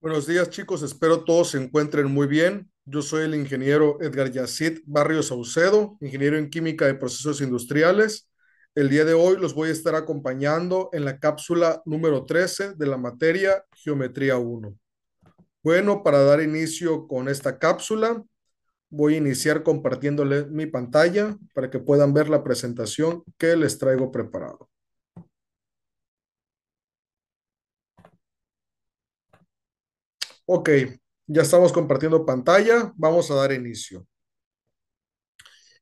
Buenos días, chicos. Espero todos se encuentren muy bien. Yo soy el ingeniero Edgar Yacit Barrios Saucedo, ingeniero en química de procesos industriales. El día de hoy los voy a estar acompañando en la cápsula número 13 de la materia Geometría 1. Bueno, para dar inicio con esta cápsula, voy a iniciar compartiéndoles mi pantalla para que puedan ver la presentación que les traigo preparado. Ok, ya estamos compartiendo pantalla. Vamos a dar inicio.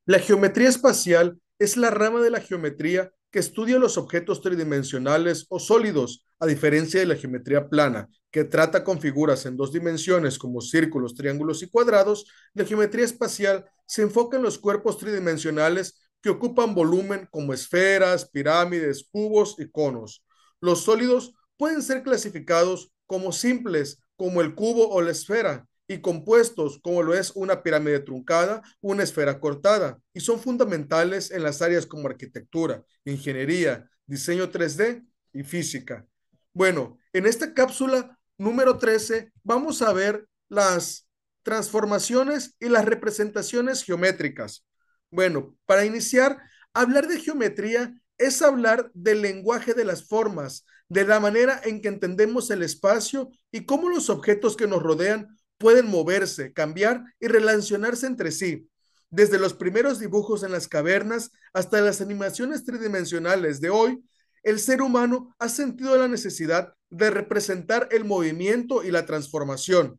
La geometría espacial es la rama de la geometría que estudia los objetos tridimensionales o sólidos, a diferencia de la geometría plana, que trata con figuras en dos dimensiones como círculos, triángulos y cuadrados. La geometría espacial se enfoca en los cuerpos tridimensionales que ocupan volumen como esferas, pirámides, cubos y conos. Los sólidos pueden ser clasificados como simples, como el cubo o la esfera, y compuestos como lo es una pirámide truncada, una esfera cortada, y son fundamentales en las áreas como arquitectura, ingeniería, diseño 3D y física. Bueno, en esta cápsula número 13 vamos a ver las transformaciones y las representaciones geométricas. Bueno, para iniciar, hablar de geometría es hablar del lenguaje de las formas, de la manera en que entendemos el espacio y cómo los objetos que nos rodean pueden moverse, cambiar y relacionarse entre sí. Desde los primeros dibujos en las cavernas hasta las animaciones tridimensionales de hoy, el ser humano ha sentido la necesidad de representar el movimiento y la transformación.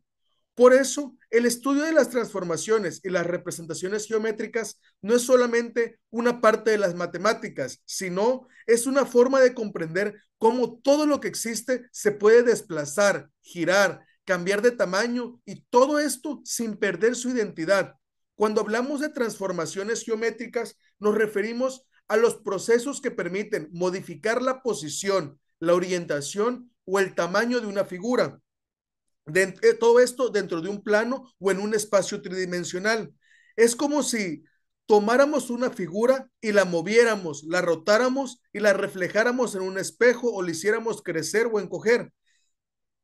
Por eso, el estudio de las transformaciones y las representaciones geométricas no es solamente una parte de las matemáticas, sino es una forma de comprender cómo todo lo que existe se puede desplazar, girar, cambiar de tamaño y todo esto sin perder su identidad. Cuando hablamos de transformaciones geométricas, nos referimos a los procesos que permiten modificar la posición, la orientación o el tamaño de una figura. Todo esto dentro de un plano o en un espacio tridimensional. Es como si tomáramos una figura y la moviéramos, la rotáramos y la reflejáramos en un espejo o la hiciéramos crecer o encoger.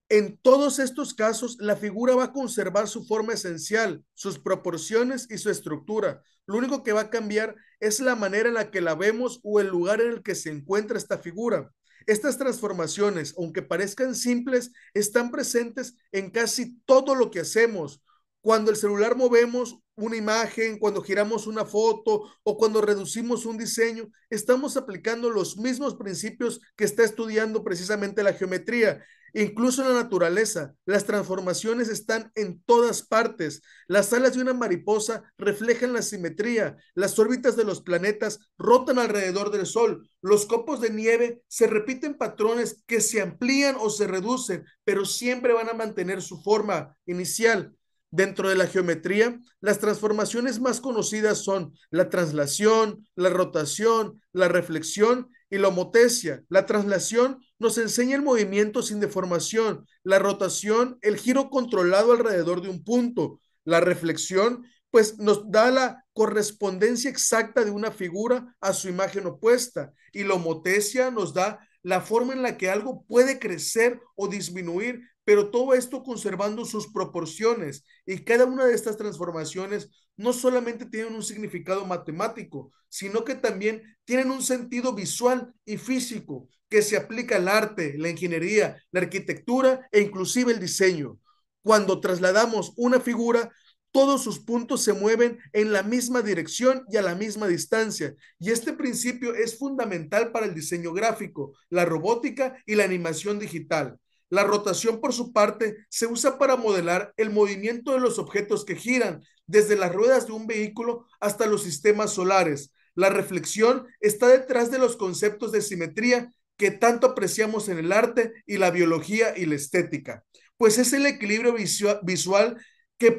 En todos estos casos, la figura va a conservar su forma esencial, sus proporciones y su estructura. Lo único que va a cambiar es la manera en la que la vemos o el lugar en el que se encuentra esta figura. Estas transformaciones, aunque parezcan simples, están presentes en casi todo lo que hacemos. Cuando el celular movemos una imagen, cuando giramos una foto o cuando reducimos un diseño, estamos aplicando los mismos principios que está estudiando precisamente la geometría. Incluso en la naturaleza, las transformaciones están en todas partes. Las alas de una mariposa reflejan la simetría. Las órbitas de los planetas rotan alrededor del Sol. Los copos de nieve se repiten patrones que se amplían o se reducen, pero siempre van a mantener su forma inicial. Dentro de la geometría, las transformaciones más conocidas son la traslación, la rotación, la reflexión y la homotesia. La traslación nos enseña el movimiento sin deformación, la rotación, el giro controlado alrededor de un punto, la reflexión, pues nos da la correspondencia exacta de una figura a su imagen opuesta, y la homotesia nos da la forma en la que algo puede crecer o disminuir, pero todo esto conservando sus proporciones. Y cada una de estas transformaciones no solamente tienen un significado matemático, sino que también tienen un sentido visual y físico que se aplica al arte, la ingeniería, la arquitectura e inclusive el diseño. Cuando trasladamos una figura, todos sus puntos se mueven en la misma dirección y a la misma distancia. Y este principio es fundamental para el diseño gráfico, la robótica y la animación digital. La rotación, por su parte, se usa para modelar el movimiento de los objetos que giran, desde las ruedas de un vehículo hasta los sistemas solares. La reflexión está detrás de los conceptos de simetría que tanto apreciamos en el arte y la biología y la estética, pues es el equilibrio visual que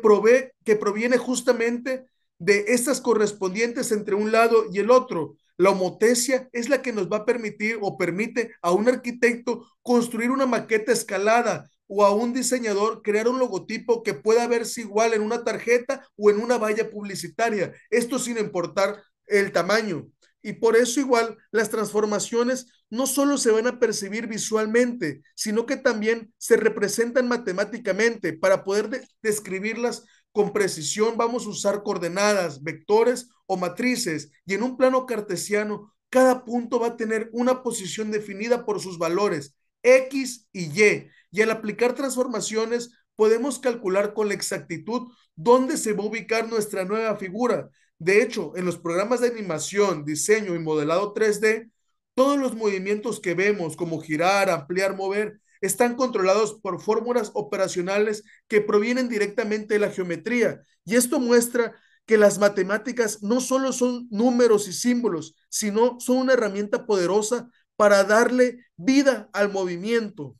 proviene justamente de estas correspondientes entre un lado y el otro. La homotesia es la que nos va a permitir o permite a un arquitecto construir una maqueta escalada, o a un diseñador crear un logotipo que pueda verse igual en una tarjeta o en una valla publicitaria. Esto sin importar el tamaño. Y por eso igual las transformaciones no solo se van a percibir visualmente, sino que también se representan matemáticamente. Para poder describirlas con precisión vamos a usar coordenadas, vectores o matrices. Y en un plano cartesiano, cada punto va a tener una posición definida por sus valores X y Y. Y al aplicar transformaciones, podemos calcular con la exactitud dónde se va a ubicar nuestra nueva figura. De hecho, en los programas de animación, diseño y modelado 3D, todos los movimientos que vemos, como girar, ampliar, mover, están controlados por fórmulas operacionales que provienen directamente de la geometría. Y esto muestra que las matemáticas no solo son números y símbolos, sino son una herramienta poderosa para darle vida al movimiento.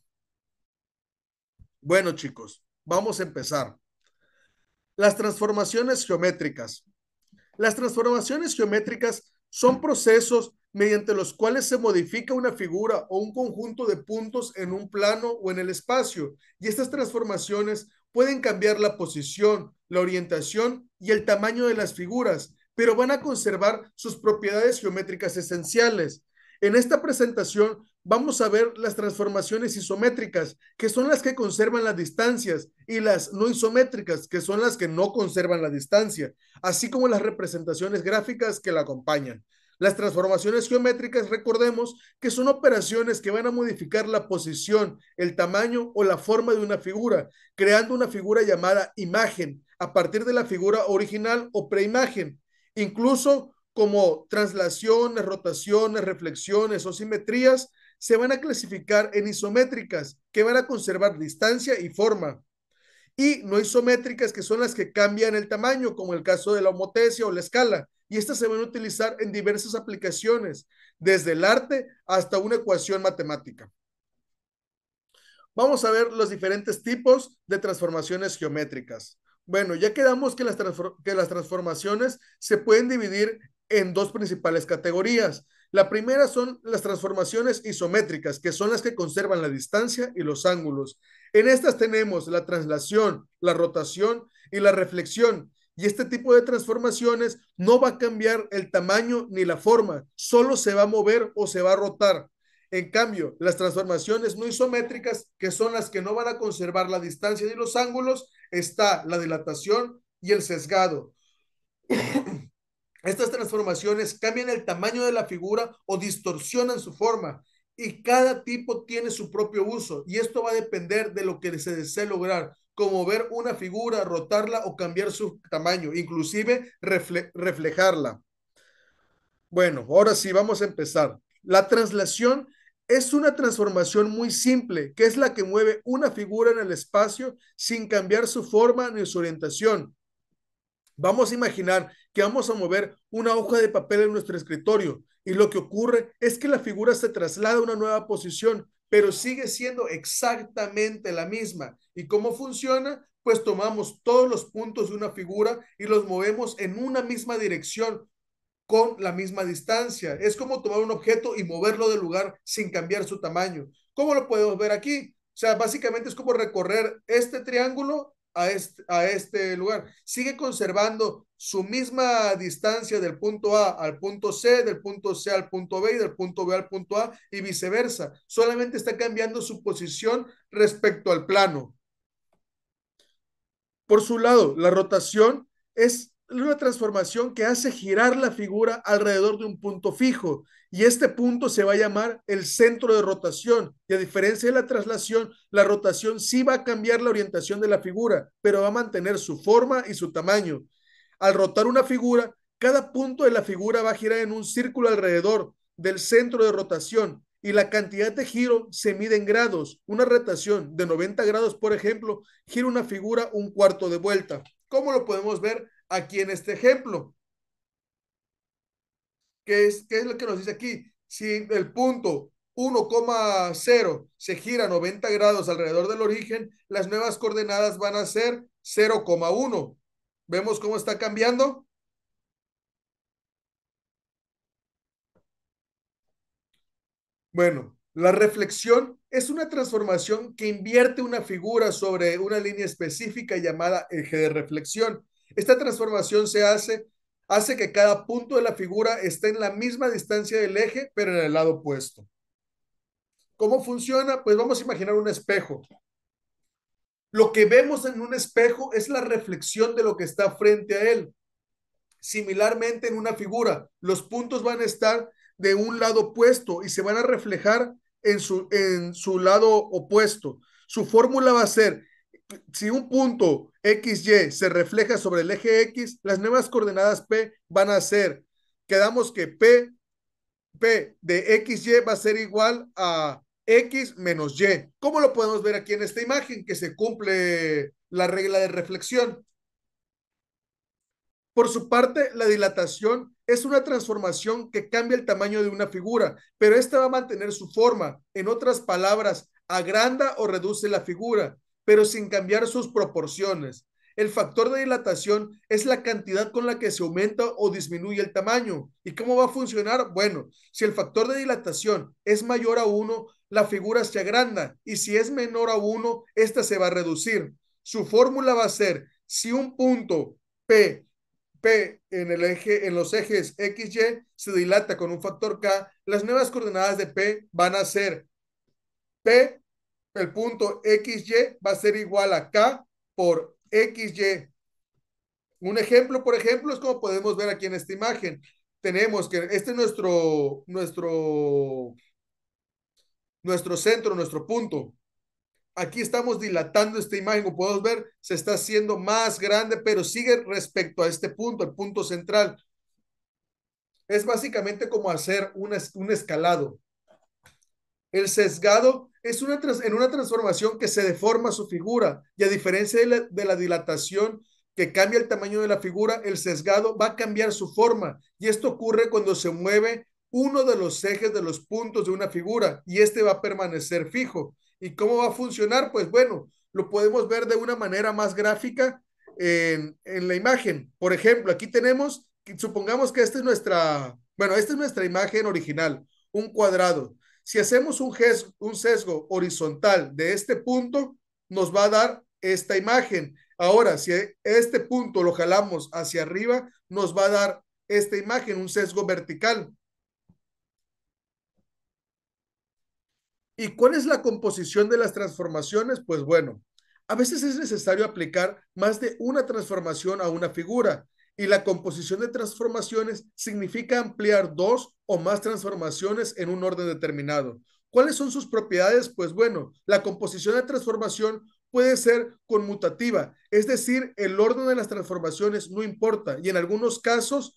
Bueno, chicos, vamos a empezar. Las transformaciones geométricas. Las transformaciones geométricas son procesos mediante los cuales se modifica una figura o un conjunto de puntos en un plano o en el espacio. Y estas transformaciones pueden cambiar la posición, la orientación y el tamaño de las figuras, pero van a conservar sus propiedades geométricas esenciales. En esta presentación vamos a ver las transformaciones isométricas, que son las que conservan las distancias, y las no isométricas, que son las que no conservan la distancia, así como las representaciones gráficas que la acompañan. Las transformaciones geométricas, recordemos que son operaciones que van a modificar la posición, el tamaño o la forma de una figura, creando una figura llamada imagen a partir de la figura original o preimagen. Incluso como translaciones, rotaciones, reflexiones o simetrías se van a clasificar en isométricas, que van a conservar distancia y forma, y no isométricas, que son las que cambian el tamaño, como el caso de la homotesia o la escala. Y estas se van a utilizar en diversas aplicaciones, desde el arte hasta una ecuación matemática. Vamos a ver los diferentes tipos de transformaciones geométricas. Bueno, ya quedamos que las transformaciones se pueden dividir en dos principales categorías. La primera son las transformaciones isométricas, que son las que conservan la distancia y los ángulos. En estas tenemos la translación, la rotación y la reflexión. Y este tipo de transformaciones no va a cambiar el tamaño ni la forma, solo se va a mover o se va a rotar. En cambio, las transformaciones no isométricas, que son las que no van a conservar la distancia ni los ángulos, está la dilatación y el sesgado. Estas transformaciones cambian el tamaño de la figura o distorsionan su forma, y cada tipo tiene su propio uso, y esto va a depender de lo que se desee lograr, como ver una figura, rotarla o cambiar su tamaño, inclusive reflejarla. Bueno, ahora sí, vamos a empezar. La traslación es una transformación muy simple, que es la que mueve una figura en el espacio sin cambiar su forma ni su orientación. Vamos a imaginar que vamos a mover una hoja de papel en nuestro escritorio, y lo que ocurre es que la figura se traslada a una nueva posición, pero sigue siendo exactamente la misma. ¿Y cómo funciona? Pues tomamos todos los puntos de una figura y los movemos en una misma dirección, con la misma distancia. Es como tomar un objeto y moverlo del lugar sin cambiar su tamaño. ¿Cómo lo podemos ver aquí? O sea, básicamente es como recorrer este triángulo a este lugar. Sigue conservando su misma distancia del punto A al punto C, del punto C al punto B y del punto B al punto A, y viceversa. Solamente está cambiando su posición respecto al plano. Por su lado, la rotación es una transformación que hace girar la figura alrededor de un punto fijo, y este punto se va a llamar el centro de rotación. Y a diferencia de la traslación, la rotación sí va a cambiar la orientación de la figura, pero va a mantener su forma y su tamaño. Al rotar una figura, cada punto de la figura va a girar en un círculo alrededor del centro de rotación, y la cantidad de giro se mide en grados. Una rotación de 90 grados, por ejemplo, gira una figura un cuarto de vuelta. ¿Cómo lo podemos ver aquí en este ejemplo? ¿Qué es lo que nos dice aquí? Si el punto 1,0 se gira 90 grados alrededor del origen, las nuevas coordenadas van a ser 0,1. ¿Vemos cómo está cambiando? Bueno, la reflexión es una transformación que invierte una figura sobre una línea específica llamada eje de reflexión. Esta transformación se hace hace que cada punto de la figura esté en la misma distancia del eje, pero en el lado opuesto. ¿Cómo funciona? Pues vamos a imaginar un espejo. Lo que vemos en un espejo es la reflexión de lo que está frente a él. Similarmente en una figura, los puntos van a estar de un lado opuesto y se van a reflejar en su lado opuesto. Su fórmula va a ser, si un punto XY se refleja sobre el eje X, las nuevas coordenadas P van a ser, quedamos que P de XY va a ser igual a X menos Y. ¿Cómo lo podemos ver aquí en esta imagen? Que se cumple la regla de reflexión. Por su parte, la dilatación es una transformación que cambia el tamaño de una figura, pero esta va a mantener su forma. En otras palabras, agranda o reduce la figura, pero sin cambiar sus proporciones. El factor de dilatación es la cantidad con la que se aumenta o disminuye el tamaño. ¿Y cómo va a funcionar? Bueno, si el factor de dilatación es mayor a 1, la figura se agranda, y si es menor a 1, esta se va a reducir. Su fórmula va a ser, si un punto P en los ejes X, Y se dilata con un factor K, las nuevas coordenadas de P van a ser P, el punto XY va a ser igual a K por XY. Un ejemplo, por ejemplo, es como podemos ver aquí en esta imagen. Tenemos que este es nuestro centro, nuestro punto. Aquí estamos dilatando esta imagen, como podemos ver, se está haciendo más grande, pero sigue respecto a este punto, el punto central. Es básicamente como hacer un escalado. El sesgado es en una transformación que se deforma su figura y a diferencia de la dilatación que cambia el tamaño de la figura, el sesgado va a cambiar su forma y esto ocurre cuando se mueve uno de los ejes de los puntos de una figura y este va a permanecer fijo. ¿Y cómo va a funcionar? Pues bueno, lo podemos ver de una manera más gráfica en la imagen. Por ejemplo, aquí tenemos, supongamos que esta es nuestra imagen original, un cuadrado. Si hacemos un sesgo horizontal de este punto, nos va a dar esta imagen. Ahora, si este punto lo jalamos hacia arriba, nos va a dar esta imagen, un sesgo vertical. ¿Y cuál es la composición de las transformaciones? Pues bueno, a veces es necesario aplicar más de una transformación a una figura y la composición de transformaciones significa ampliar dos o más transformaciones en un orden determinado. ¿Cuáles son sus propiedades? Pues bueno, la composición de transformación puede ser conmutativa, es decir, el orden de las transformaciones no importa y en algunos casos,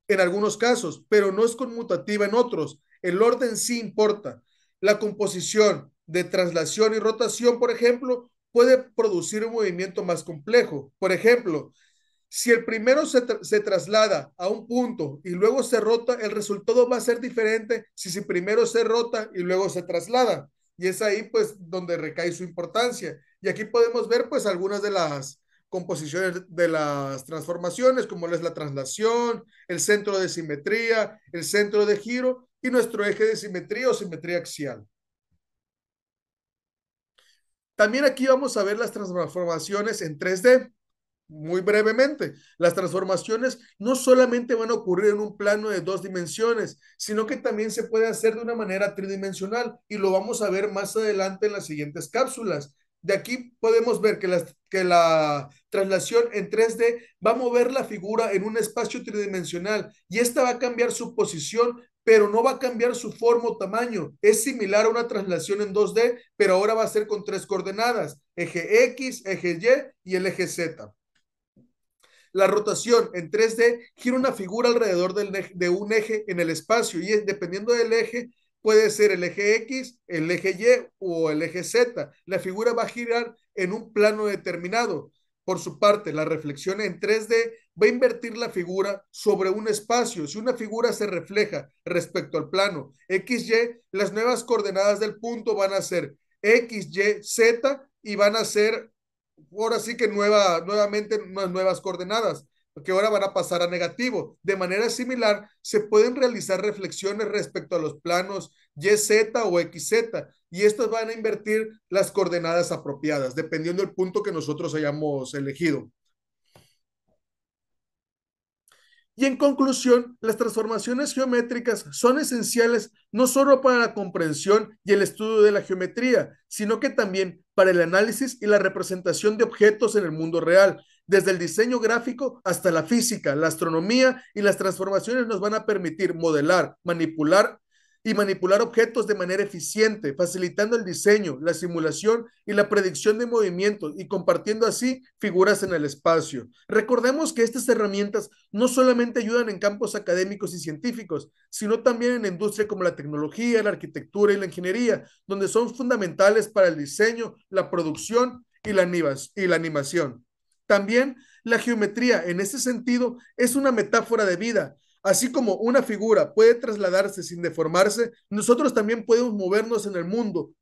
pero no es conmutativa en otros. El orden sí importa. La composición de traslación y rotación, por ejemplo, puede producir un movimiento más complejo. Por ejemplo, si el primero se traslada a un punto y luego se rota, el resultado va a ser diferente si primero se rota y luego se traslada. Y es ahí pues donde recae su importancia. Y aquí podemos ver pues algunas de las composiciones de las transformaciones, como es la traslación, el centro de simetría, el centro de giro y nuestro eje de simetría o simetría axial. También aquí vamos a ver las transformaciones en 3D. Muy brevemente, las transformaciones no solamente van a ocurrir en un plano de dos dimensiones, sino que también se puede hacer de una manera tridimensional y lo vamos a ver más adelante en las siguientes cápsulas. De aquí podemos ver que la traslación en 3D va a mover la figura en un espacio tridimensional y esta va a cambiar su posición, pero no va a cambiar su forma o tamaño. Es similar a una traslación en 2D, pero ahora va a ser con tres coordenadas, eje X, eje Y y el eje Z. La rotación en 3D gira una figura alrededor de un eje en el espacio y dependiendo del eje, puede ser el eje X, el eje Y o el eje Z. La figura va a girar en un plano determinado. Por su parte, la reflexión en 3D va a invertir la figura sobre un espacio. Si una figura se refleja respecto al plano XY, las nuevas coordenadas del punto van a ser X, Y, Z y van a ser ahora sí que nuevamente unas nuevas coordenadas, que ahora van a pasar a negativo. De manera similar, se pueden realizar reflexiones respecto a los planos YZ o XZ, y estos van a invertir las coordenadas apropiadas, dependiendo del punto que nosotros hayamos elegido. Y en conclusión, las transformaciones geométricas son esenciales no solo para la comprensión y el estudio de la geometría, sino que también para el análisis y la representación de objetos en el mundo real. Desde el diseño gráfico hasta la física, la astronomía y las transformaciones nos van a permitir modelar, manipular objetos de manera eficiente, facilitando el diseño, la simulación y la predicción de movimientos y compartiendo así figuras en el espacio. Recordemos que estas herramientas no solamente ayudan en campos académicos y científicos, sino también en la industria como la tecnología, la arquitectura y la ingeniería, donde son fundamentales para el diseño, la producción y la animación. También la geometría, en ese sentido, es una metáfora de vida. Así como una figura puede trasladarse sin deformarse, nosotros también podemos movernos en el mundo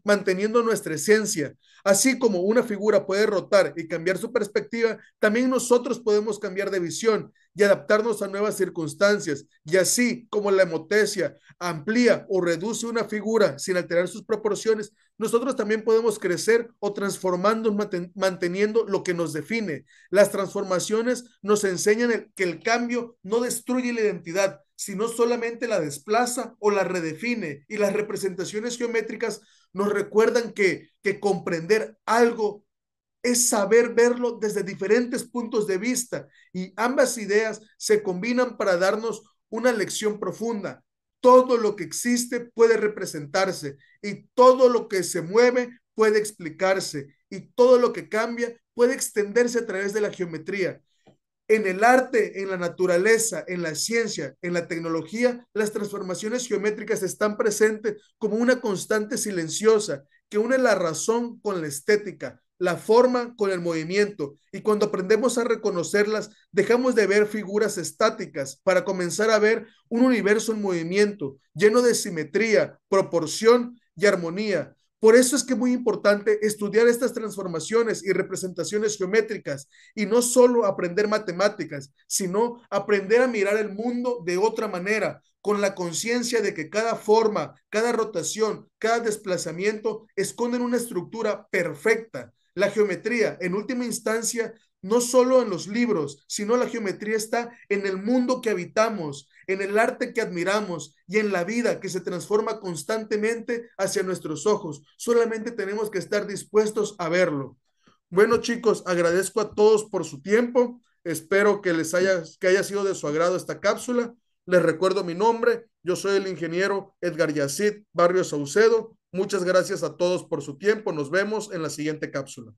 manteniendo nuestra esencia. Así como una figura puede rotar y cambiar su perspectiva, también nosotros podemos cambiar de visión y adaptarnos a nuevas circunstancias. Y así como la hemotesia amplía o reduce una figura sin alterar sus proporciones, nosotros también podemos crecer o transformarnos manteniendo lo que nos define. Las transformaciones nos enseñan que el cambio no destruye la identidad, sino solamente la desplaza o la redefine. Y las representaciones geométricas nos recuerdan que comprender algo es saber verlo desde diferentes puntos de vista y ambas ideas se combinan para darnos una lección profunda. Todo lo que existe puede representarse y todo lo que se mueve puede explicarse y todo lo que cambia puede extenderse a través de la geometría. En el arte, en la naturaleza, en la ciencia, en la tecnología, las transformaciones geométricas están presentes como una constante silenciosa que une la razón con la estética, la forma con el movimiento. Y cuando aprendemos a reconocerlas, dejamos de ver figuras estáticas para comenzar a ver un universo en movimiento, lleno de simetría, proporción y armonía. Por eso es que es muy importante estudiar estas transformaciones y representaciones geométricas y no solo aprender matemáticas, sino aprender a mirar el mundo de otra manera, con la conciencia de que cada forma, cada rotación, cada desplazamiento esconden una estructura perfecta. La geometría, en última instancia, no solo en los libros, sino la geometría está en el mundo que habitamos, en el arte que admiramos y en la vida que se transforma constantemente hacia nuestros ojos. Solamente tenemos que estar dispuestos a verlo. Bueno, chicos, agradezco a todos por su tiempo. Espero que haya sido de su agrado esta cápsula. Les recuerdo mi nombre. Yo soy el ingeniero Edgar Yacid Barrios Saucedo. Muchas gracias a todos por su tiempo. Nos vemos en la siguiente cápsula.